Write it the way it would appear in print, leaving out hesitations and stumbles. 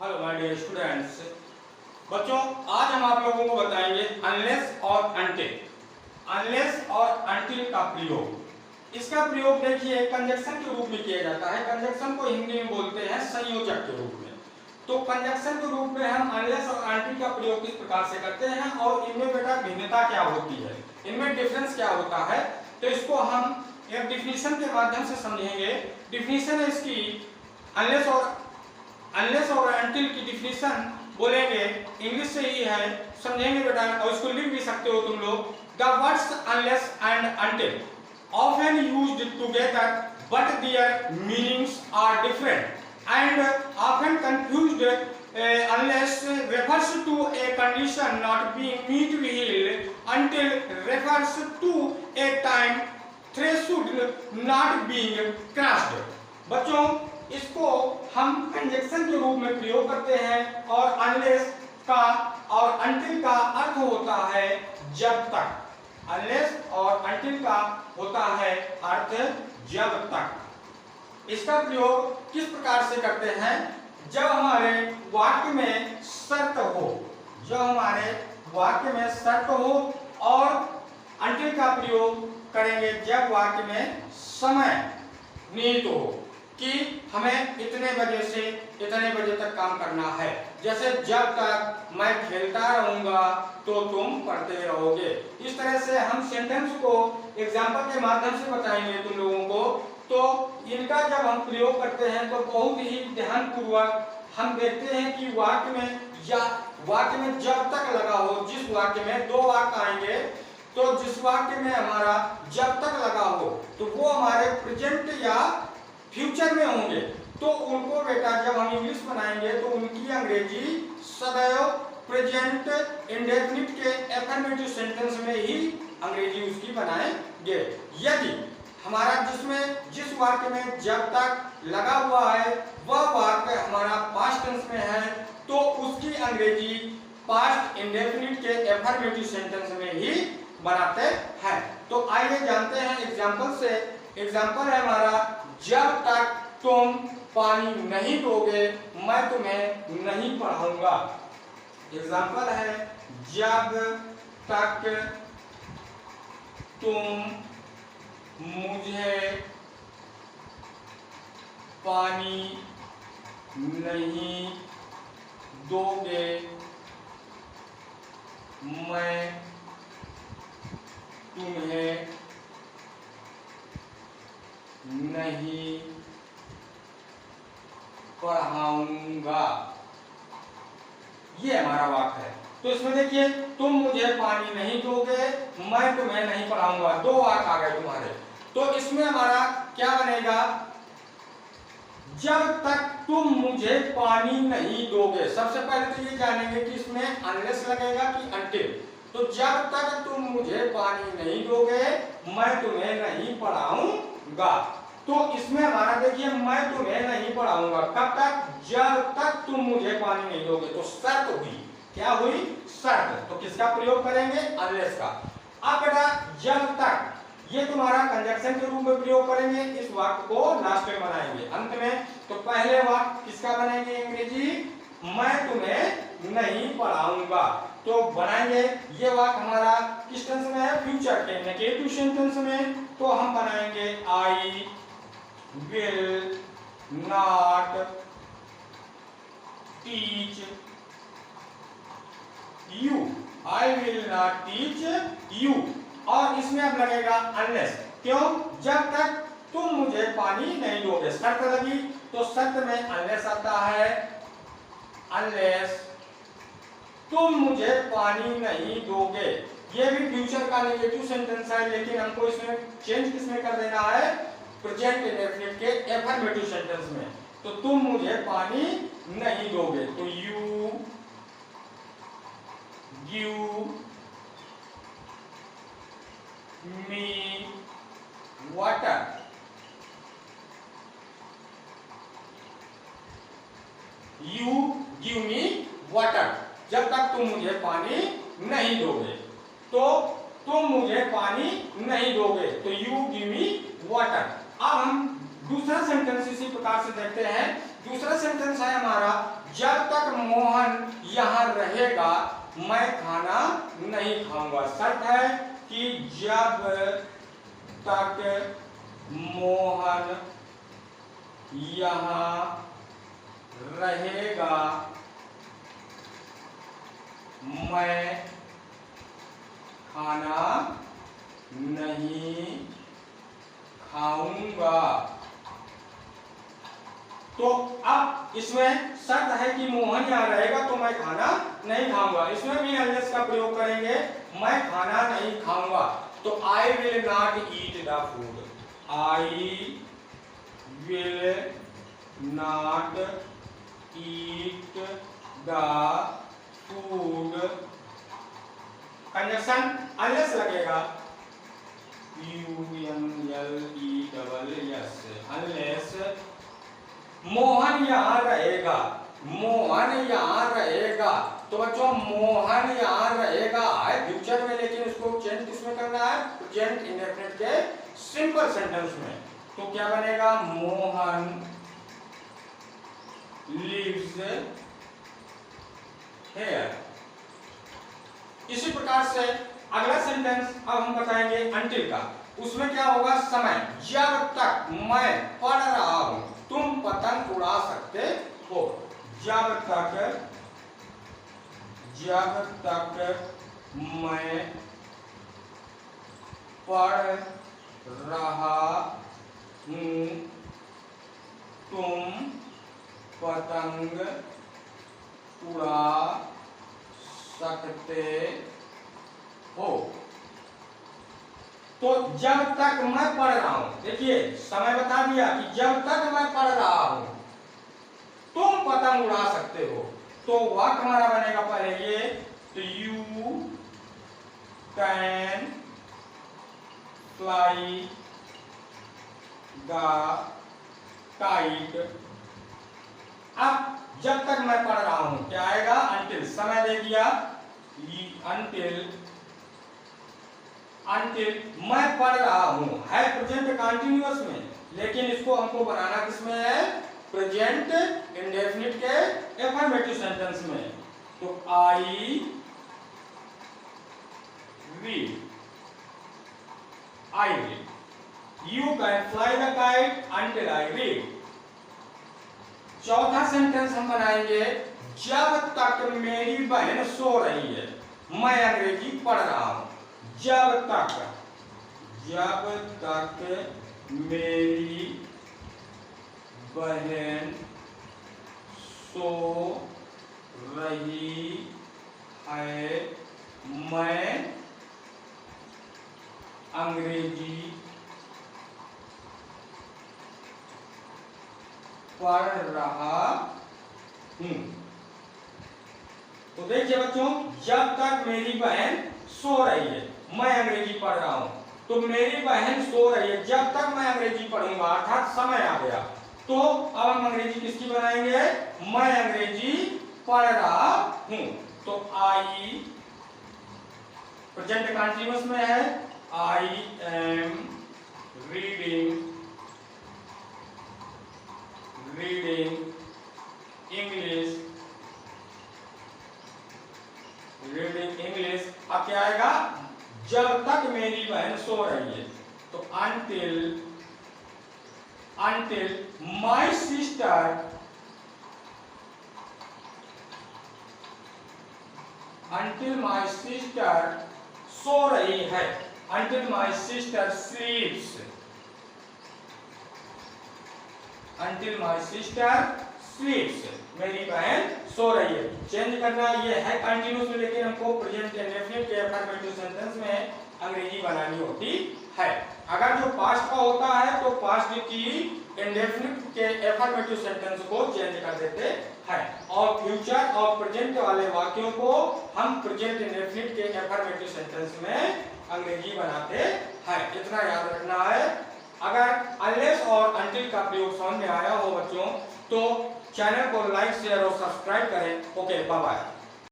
Hello my dear students. बच्चों, आज हम आप लोगों को बताएंगे अनलेस और अनटिल। अनलेस और अनटिल का प्रयोग। इसका प्रयोग देखिए कंजक्शन के रूप में किया जाता है। कंजक्शन को हिंदी में बोलते हैं संयोजक के रूप में। तो कंजक्शन के रूप में हम अनलेस और अनटिल का प्रयोग किस प्रकार से करते हैं और इनमें बेटा भिन्नता क्या होती है, इनमें डिफरेंस क्या होता है, तो इसको हम एक डिफिनीशन के माध्यम से समझेंगे। डिफिनीशन है इसकी अनलेस और अनटिल की डिफिनीशन बोलेंगे, इंग्लिश से ही है, समझेंगे बेटा, और इसको लिख भी सकते हो तुम लोग। The words unless and until often used together but their meanings are different and often confused. Unless refers to a condition not being fulfilled, until refers to a time threshold not being crossed. बच्चों, इसको हम conjunction के रूप में प्रयोग करते हैं और अनलेस का और अनटिल का अर्थ होता है जब तक। अनलेस और अनटिल का होता है अर्थ जब तक। इसका प्रयोग किस प्रकार से करते हैं? जब हमारे वाक्य में शर्त हो, जब हमारे वाक्य में शर्त हो, और अनटिल का प्रयोग करेंगे जब वाक्य में समय निहित हो कि हमें इतने बजे से इतने बजे तक काम करना है। जैसे जब तक मैं खेलता रहूंगा तो तुम पढ़ते रहोगे। इस तरह से हम सेंटेंस को एग्जाम्पल के माध्यम से बताएंगे तुम लोगों को। तो इनका जब हम प्रयोग करते हैं तो बहुत ही ध्यानपूर्वक हम देखते हैं कि वाक्य में या वाक्य में जब तक लगा हो, जिस वाक्य में दो वाक्य आएंगे तो जिस वाक्य में हमारा जब तक लगा हो तो वो हमारे प्रेजेंट या फ्यूचर में होंगे। तो उनको बेटा जब हम इंग्लिश बनाएंगे तो उनकी अंग्रेजी सदैव प्रेजेंट इंडेफिनिट के एफर्मेटिव सेंटेंस में ही अंग्रेजी उसकी बनाएंगे। यदि हमारा जिस वाक्य में जब तक लगा हुआ है वह वाक्य हमारा पास्ट टेंस में है तो उसकी अंग्रेजी पास्ट इंडेफिनिट के एफर्मेटिव सेंटेंस में ही बनाते हैं। तो आइए जानते हैं एग्जाम्पल से। एग्जाम्पल है हमारा, जब तक तुम पानी नहीं दोगे मैं तुम्हें नहीं पढ़ाऊंगा। एग्जाम्पल है, जब तक तुम मुझे पानी नहीं दोगे मैं तुम्हें नहीं पढ़ाऊंगा। ये हमारा वाक्य है। तो इसमें देखिए, तुम मुझे पानी नहीं दोगे मैं तुम्हें नहीं पढ़ाऊंगा, दो वाक्य आ गए तुम्हारे। तो इसमें हमारा क्या बनेगा? जब तक तुम मुझे पानी नहीं दोगे। सबसे पहले तो ये जानेंगे कि इसमें अनलेस लगेगा कि अनटिल। तो जब तक तुम मुझे पानी नहीं दोगे मैं तुम्हें नहीं पढ़ाऊंगा। तो इसमें हमारा देखिए, मैं तुम्हें नहीं पढ़ाऊंगा कब तक? जब तक तुम मुझे पानी नहीं दोगे। तो शर्त हुई, क्या हुई? शर्त। तो किसका प्रयोग करेंगे? अनलेस का। अब बेटा जब तक ये तुम्हारा कंजक्शन के रूप में प्रयोग करेंगे। इस वाक्य को लास्ट में बनाएंगे, अंत में। तो पहले वाक्य किसका बनाएंगे? अंग्रेजी मैं तुम्हें नहीं पढ़ाऊंगा। तो बनाएंगे ये वाक्य हमारा किस टेंस में है? फ्यूचर के नेगेटिव सेंटेंस में। तो हम बनाएंगे I will not teach you. I will not teach you. और इसमें अब लगेगा अनलेस। क्यों? जब तक तुम मुझे पानी नहीं दोगे। शर्त लगी तो शर्त में अनलेस आता है। अनलेस तुम मुझे पानी नहीं दोगे। ये भी फ्यूचर का नेगेटिव सेंटेंस है, लेकिन हमको इसमें चेंज किसमें कर देना है? प्रेजेंट इंडेफिनिट के एफर्मेटिव सेंटेंस में। तो तुम मुझे पानी नहीं दोगे तो you give me water. You give me water. जब तक तुम मुझे पानी नहीं दोगे। तो तुम मुझे पानी नहीं दोगे तो यू गिव मी वाटर। अब हम दूसरा सेंटेंस इसी प्रकार से देखते हैं। दूसरा सेंटेंस है हमारा, जब तक मैं खाना नहीं खाऊंगा। शर्त है कि जब तक मोहन यहाँ रहेगा मैं खाना नहीं खाऊंगा। तो अब इसमें शर्त है कि मोहन यहाँ रहेगा तो मैं खाना नहीं खाऊंगा। इसमें भी अनलेस का प्रयोग करेंगे, मैं खाना नहीं खाऊंगा। तो I will not eat the food, I will not eat the food. Conjunction unless लगेगा, UNLESS, अनलेस मोहन यहाँ रहेगा, मोहन यहाँ रहेगा। तो बच्चों मोहन यहाँ रहेगा है फ्यूचर में, लेकिन इसको चेंज किसमें करना है? प्रेजेंट इंडेफिनिट के सिंपल सेंटेंस में। तो क्या बनेगा? Mohan lives here। इसी प्रकार से अगला सेंटेंस अब हम बताएंगे until का। उसमें क्या होगा? समय, जब तक मैं पढ़ रहा हूं तुम पतंग उड़ा सकते हो। जब तक मैं पढ़ रहा हूं तुम पतंग उड़ा सकते हो। तो जब तक मैं पढ़ रहा हूं, देखिए समय बता दिया कि जब तक मैं पढ़ रहा हूं तुम पतंग उड़ा सकते हो। तो वाक्य हमारा बनेगा पहले ये, तो you can fly the kite. अब जब तक मैं पढ़ रहा हूं क्या आएगा? अंटिल, समय दे दिया, अंटिल मैं पढ़ रहा हूं है प्रेजेंट कंटिन्यूअस में, लेकिन इसको हमको बनाना किसमें है? प्रेजेंट इंडेफिनिट के एफर्मेटिव सेंटेंस में। तो I will, you can fly the kite until I read. चौथा सेंटेंस हम बनाएंगे, जब तक मेरी बहन सो रही है मैं अंग्रेजी पढ़ रहा हूं। जब तक मेरी बहन सो रही है मैं अंग्रेजी पढ़ रहा हूं। तो देखिए बच्चों, जब तक मेरी बहन सो रही है मैं अंग्रेजी पढ़ रहा हूं। तो मेरी बहन सो रही है, जब तक मैं अंग्रेजी पढ़ूंगा अर्थात समय आ गया। तो अब हम अंग्रेजी किसकी बनाएंगे? मैं अंग्रेजी पढ़ रहा हूं। तो आई प्रेजेंट कंटीन्यूअस में है, आई एम रीडिंग इंग्लिश। अब क्या आएगा? जब तक मेरी बहन सो रही है। तो until my sister सो रही है, until my sister sleeps, मेरी बहन सो रही है। चेंज करना ये है कंटिन्यूस में, लेकिन हमको प्रेजेंट इंडेफिनिट के अफर्मेटिव सेंटेंस में अंग्रेजी बनानी होती है। अगर जो पास्ट का होता है तो पास्ट की इंडेफिनिट के अफर्मेटिव सेंटेंस को चेंज कर देते हैं, और फ्यूचर और प्रेजेंट वाले वाक्यों को हम प्रेजेंट इंडेफिनिट के अफर्मेटिव सेंटेंस में अंग्रेजी बनाते हैं। इतना याद रखना है। अगर अनलेस और अंटिल का प्रयोग समझ में आया हो बच्चों, तो चैनल को लाइक शेयर और सब्सक्राइब करें। Okay, bye bye.